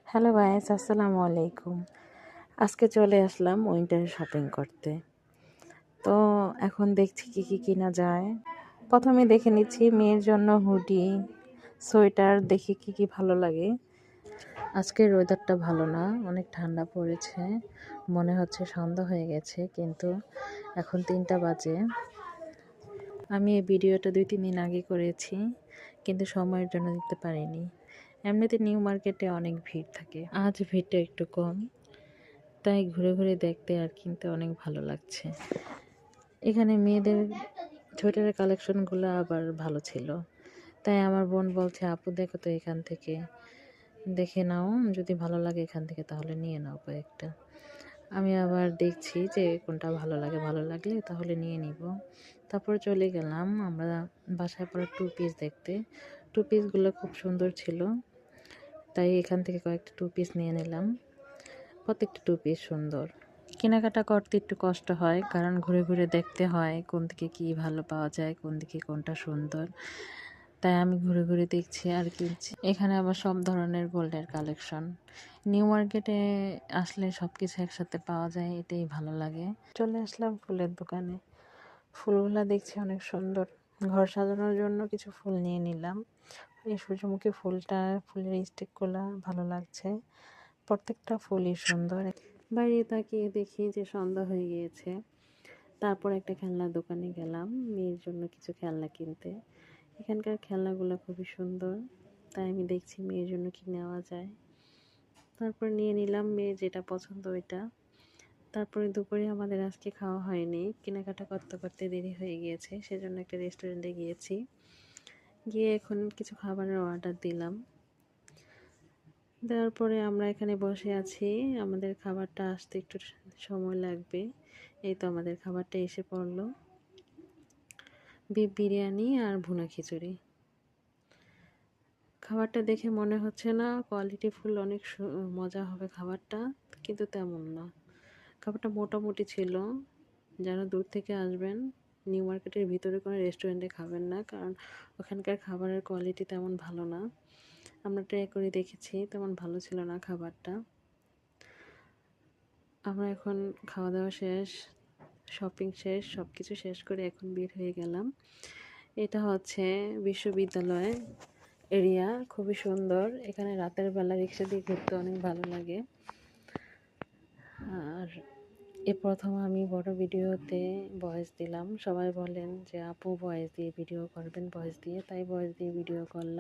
Hello guys, আসসালামু আলাইকুম। আজকে চলে আসলাম উইন্টার শপিং করতে। তো এখন দেখছি কি কি কিনা যায়। প্রথমে দেখে নিচ্ছি মেয়ের জন্য হুডি, সোয়েটার, দেখি কি কি ভালো লাগে। আজকের ওয়েদারটা ভালো না, অনেক ঠান্ডা পড়েছে, মনে হচ্ছে সন্ধ্যা হয়ে গেছে, কিন্তু এখন 3টা বাজে। আমি এই ভিডিওটা 2-3 দিন আগে করেছি, কিন্তু সময়ের জন্য দিতে পারিনি। এমনিতে নিউ মার্কেটে অনেক ভিড় থাকে, আজ ভিড়টা একটু কম, তাই ঘুরে ঘুরে দেখতে আর কিনতে অনেক ভালো লাগছে। এখানে মেয়েদের সোয়েটারের কালেকশনগুলো আবার ভালো ছিল, তাই আমার বোন বলছে, আপু দেখো তো এখান থেকে দেখে নাও, যদি ভালো লাগে এখান থেকে তাহলে নিয়ে নাও কয়েকটা। আমি আবার দেখছি যে কোনটা ভালো লাগে, ভালো লাগলে তাহলে নিয়ে নিব। তারপর চলে গেলাম আমরা বাসায় পরা 2 পিস দেখতে। 2 পিসগুলো খুব সুন্দর ছিল, তাই এখান থেকে কয়েকটা 2 পিস নিয়ে নিলাম। প্রত্যেকটা 2 পিস সুন্দর। কেনাকাটা করতে একটু কষ্ট হয়, কারণ ঘুরে ঘুরে দেখতে হয় কোন দিকে কী ভালো পাওয়া যায়, কোন দিকে কোনটা সুন্দর। তাই আমি ঘুরে ঘুরে দেখছি আর কিনছি। এখানে আবার সব ধরনের গোল্ডের কালেকশন। নিউ মার্কেটে আসলে সব কিছু একসাথে পাওয়া যায়, এটাই ভালো লাগে। চলে আসলাম ফুলের দোকানে। ফুলগুলা দেখছি অনেক সুন্দর, ঘর সাজানোর জন্য কিছু ফুল নিয়ে নিলাম। এই সূর্যমুখী ফুলটা, ফুলের স্টিকগুলা ভালো লাগছে, প্রত্যেকটা ফুলই সুন্দর। বাইরে তাকিয়ে দেখি যে সন্ধ্যা হয়ে গিয়েছে। তারপর একটা খেলনার দোকানে গেলাম মেয়ের জন্য কিছু খেলনা কিনতে। এখানকার খেলনাগুলো খুবই সুন্দর, তাই আমি দেখছি মেয়ের জন্য কি নেওয়া যায়। তারপর নিয়ে নিলাম মেয়ের যেটা পছন্দ ওইটা। তারপরে দুপুরে আমাদের আজকে খাওয়া হয়নি, কেনাকাটা করতে করতে দেরি হয়ে গিয়েছে, সেজন্য একটা রেস্টুরেন্টে গিয়েছি। গিয়ে এখন কিছু খাবারের অর্ডার দিলাম। দেওয়ার পরে আমরা এখানে বসে আছি, আমাদের খাবারটা আসতে একটু সময় লাগবে। এই তো আমাদের খাবারটা এসে পড়লো, বিফ বিরিয়ানি আর ভুনা খিচুড়ি। খাবারটা দেখে মনে হচ্ছে না কোয়ালিটিফুল, অনেক মজা হবে খাবারটা, কিন্তু তেমন না। খাবারটা মোটামুটি ছিল। যারা দূর থেকে আসবেন, নিউ মার্কেটের ভিতরে কোনো রেস্টুরেন্টে খাবেন না, কারণ ওখানকার খাবারের কোয়ালিটি তেমন ভালো না। আমরা ট্রাই করে দেখেছি, তেমন ভালো ছিল না খাবারটা। আমরা এখন খাওয়া দাওয়া শেষ, শপিং শেষ, সব কিছু শেষ করে এখন বের হয়ে গেলাম। এটা হচ্ছে বিশ্ববিদ্যালয় এরিয়া, খুবই সুন্দর। এখানে রাতের বেলা রিক্সা দিয়ে ঘুরতে অনেক ভালো লাগে। আর প্রথম আমি বড় ভিডিওতে ভয়েস দিলাম, সবাই বলেন যে আপু ভয়েস দিয়ে ভিডিও করবেন, ভয়েস দিয়ে, তাই ভয়েস দিয়ে ভিডিও করলাম।